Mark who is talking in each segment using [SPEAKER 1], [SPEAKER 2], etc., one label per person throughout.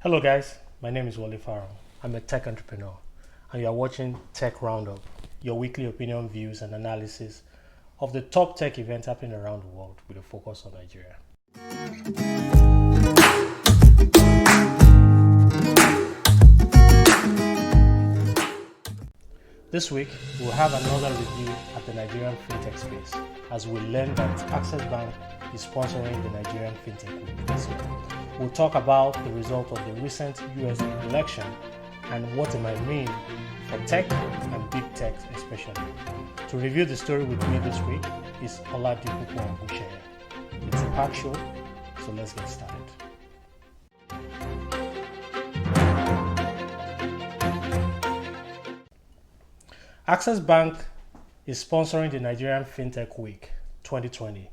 [SPEAKER 1] Hello guys, my name is Wale Farrow. I'm a tech entrepreneur and you are watching Tech Roundup, your weekly opinion, views and analysis of the top tech events happening around the world with a focus on Nigeria. This week, we'll have another review at the Nigerian Fintech space as we learn that Access Bank is sponsoring the Nigerian Fintech Week this year. We'll talk about the result of the recent US election and what it might mean for tech and big tech especially. To review the story with me this week is Oladipupo Ogunseye. It's a packed show, so let's get started. Access Bank is sponsoring the Nigerian Fintech Week 2020,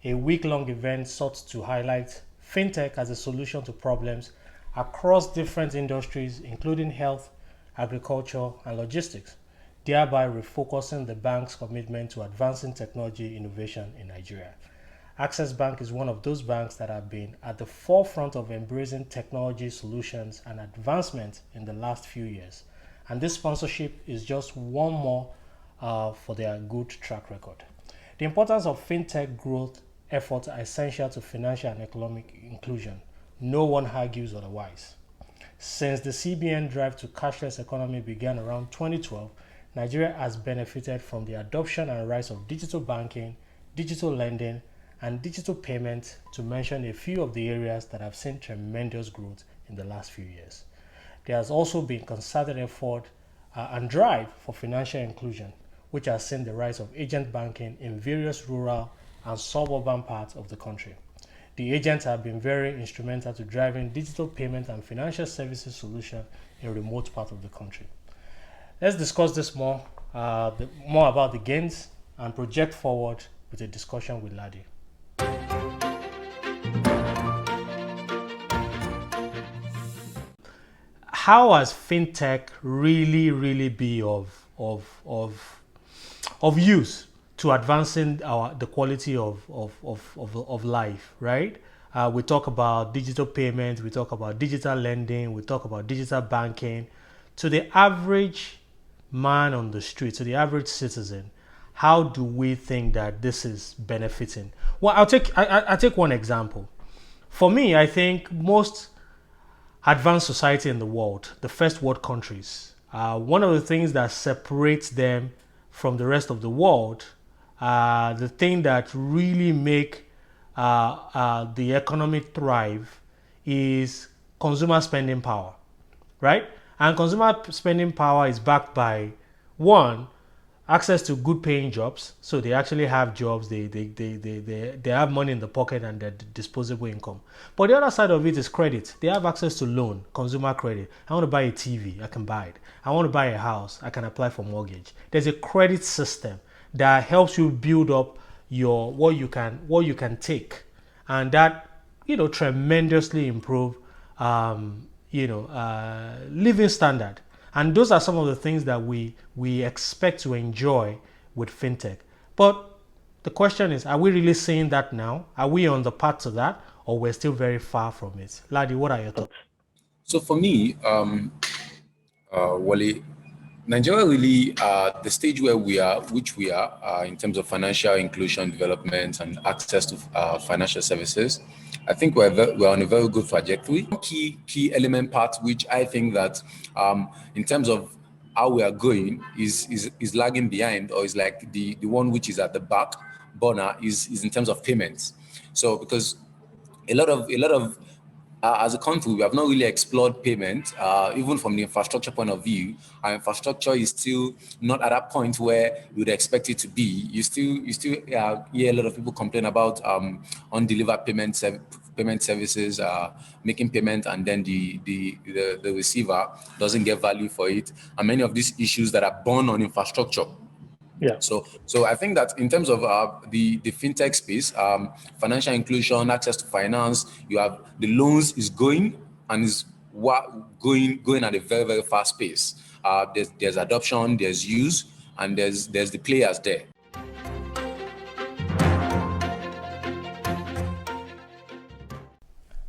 [SPEAKER 1] a week-long event sought to highlight fintech as a solution to problems across different industries, including health, agriculture, and logistics, thereby refocusing the bank's commitment to advancing technology innovation in Nigeria. Access Bank is one of those banks that have been at the forefront of embracing technology solutions and advancement in the last few years. And this sponsorship is just one more for their good track record. The importance of fintech growth efforts are essential to financial and economic inclusion. No one argues otherwise. Since the CBN drive to cashless economy began around 2012, Nigeria has benefited from the adoption and rise of digital banking, digital lending, and digital payment, to mention a few of the areas that have seen tremendous growth in the last few years. There has also been concerted effort and drive for financial inclusion, which has seen the rise of agent banking in various rural and suburban parts of the country. The agents have been very instrumental to driving digital payment and financial services solutions in remote parts of the country. Let's discuss this more about the gains and project forward with a discussion with Ladi. How has fintech really be of use to advancing the quality of life, right? We talk about digital payments, we talk about digital lending, we talk about digital banking. To the average man on the street, to the average citizen, how do we think that this is benefiting? Well, I'll take one example. For me, I think most advanced society in the world, the first world countries, one of the things that separates them from the rest of the world, the thing that really make the economy thrive, is consumer spending power, right? And consumer spending power is backed by, one, access to good paying jobs. So they actually have jobs, they have money in the pocket and their disposable income. But the other side of it is credit. They have access to loan, consumer credit. I want to buy a TV, I can buy it. I want to buy a house, I can apply for mortgage. There's a credit system that helps you build up your what you can take, and that tremendously improve living standard. And those are some of the things that we expect to enjoy with fintech. But the question is, are we really seeing that now? Are we on the path to that, or we're still very far from it? Ladi, what are your thoughts?
[SPEAKER 2] So for me, Wale, Nigeria really, the stage where we are, in terms of financial inclusion, development, and access to financial services, I think we're on a very good trajectory. Key element part, which I think that in terms of how we are going, is lagging behind, or is like the one which is at the back burner, is in terms of payments. So because a lot of as a country, we have not really explored payment, even from the infrastructure point of view. Our infrastructure is still not at that point where you would expect it to be. You still hear a lot of people complain about undelivered payment services, making payment, and then the receiver doesn't get value for it, and many of these issues that are born on infrastructure.
[SPEAKER 1] Yeah.
[SPEAKER 2] So I think that in terms of the fintech space, financial inclusion, access to finance, you have the loans is going and is going at a very fast pace. There's adoption, there's use, and there's the players there.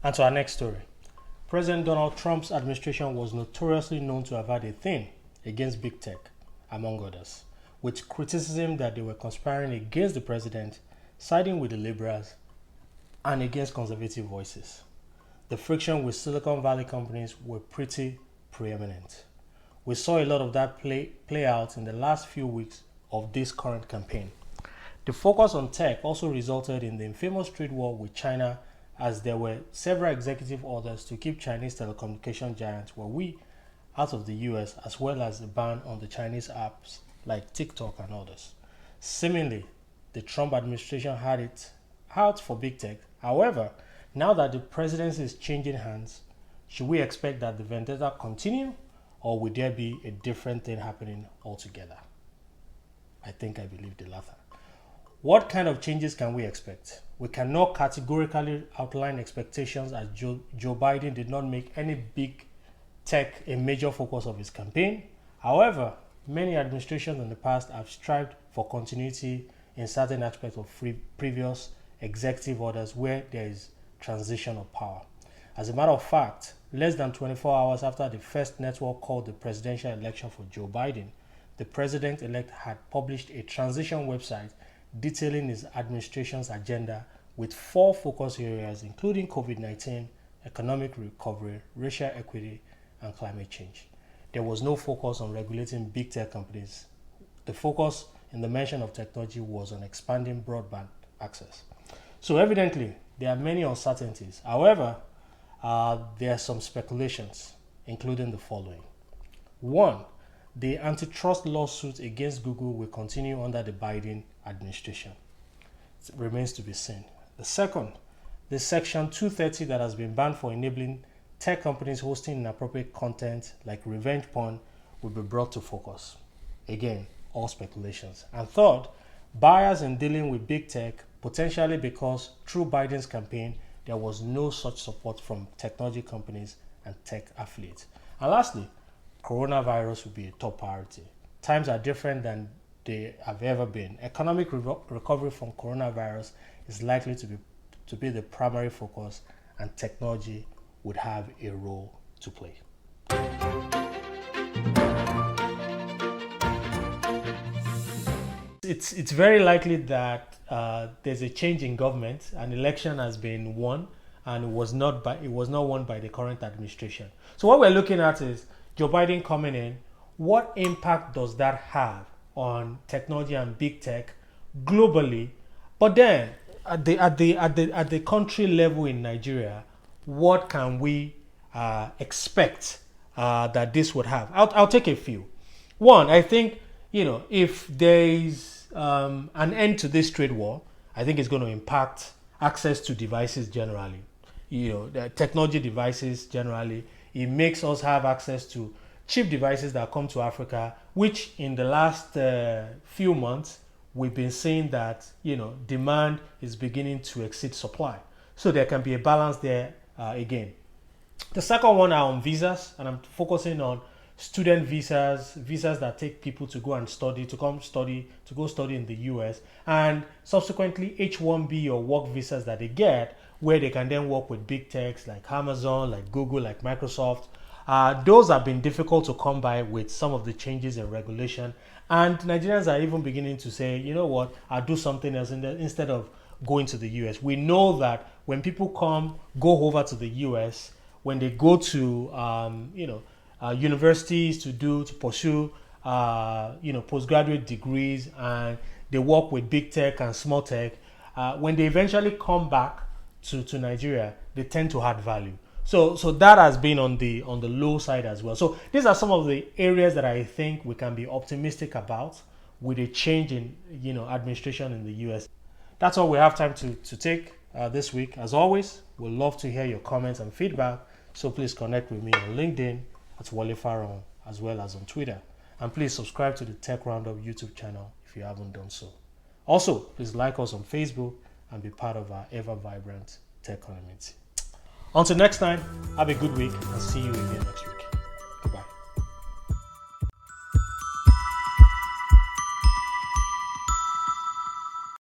[SPEAKER 1] And to our next story. President Donald Trump's administration was notoriously known to have had a thing against big tech, among others, with criticism that they were conspiring against the president, siding with the liberals, and against conservative voices. The friction with Silicon Valley companies were pretty preeminent. We saw a lot of that play out in the last few weeks of this current campaign. The focus on tech also resulted in the infamous trade war with China, as there were several executive orders to keep Chinese telecommunication giants Huawei out of the US, as well as a ban on the Chinese apps like TikTok and others. Seemingly, the Trump administration had it out for big tech. However, now that the presidency is changing hands, should we expect that the vendetta continue, or will there be a different thing happening altogether? I believe the latter. What kind of changes can we expect? We cannot categorically outline expectations, as Joe Biden did not make any big tech a major focus of his campaign. However, many administrations in the past have strived for continuity in certain aspects of previous executive orders where there is transition of power. As a matter of fact, less than 24 hours after the first network called the presidential election for Joe Biden, the president-elect had published a transition website detailing his administration's agenda with 4 focus areas, including COVID-19, economic recovery, racial equity, and climate change. There was no focus on regulating big tech companies. The focus in the mention of technology was on expanding broadband access. So evidently, there are many uncertainties. However, there are some speculations, including the following. 1. The antitrust lawsuit against Google will continue under the Biden administration. It remains to be seen. The second, the Section 230 that has been banned for enabling tech companies hosting inappropriate content like revenge porn will be brought to focus. Again, all speculations. And third, buyers in dealing with big tech, potentially because through Biden's campaign, there was no such support from technology companies and tech affiliates. And lastly, coronavirus will be a top priority. Times are different than they have ever been. Economic recovery from coronavirus is likely to be the primary focus, and technology would have a role to play. It's very likely that there's a change in government. An election has been won, and it was not won by the current administration. So what we're looking at is Joe Biden coming in. What impact does that have on technology and big tech globally? But then at the country level in Nigeria, what can we expect that this would have? I'll take a few. One, I think, if there is an end to this trade war, I think it's going to impact access to devices generally. The technology devices generally. It makes us have access to cheap devices that come to Africa, which in the last few months, we've been seeing that, demand is beginning to exceed supply. So there can be a balance there again. The second one are on visas, and I'm focusing on student visas that take people to go and study, to go study in the US, and subsequently H-1B or work visas that they get, where they can then work with big techs like Amazon, like Google, like Microsoft. Those have been difficult to come by with some of the changes in regulation. And Nigerians are even beginning to say, you know what, I'll do something else instead of going to the US. We know that when people go over to the US, when they go to, universities to pursue, postgraduate degrees, and they work with big tech and small tech, when they eventually come back to Nigeria, they tend to add value. So that has been on the low side as well. So these are some of the areas that I think we can be optimistic about with a change in administration in the US. That's all we have time to take this week. As always, we'd love to hear your comments and feedback. So please connect with me on LinkedIn at Wale Faron, as well as on Twitter. And please subscribe to the Tech Roundup YouTube channel if you haven't done so. Also, please like us on Facebook and be part of our ever-vibrant tech community. Until next time, have a good week and see you again next week.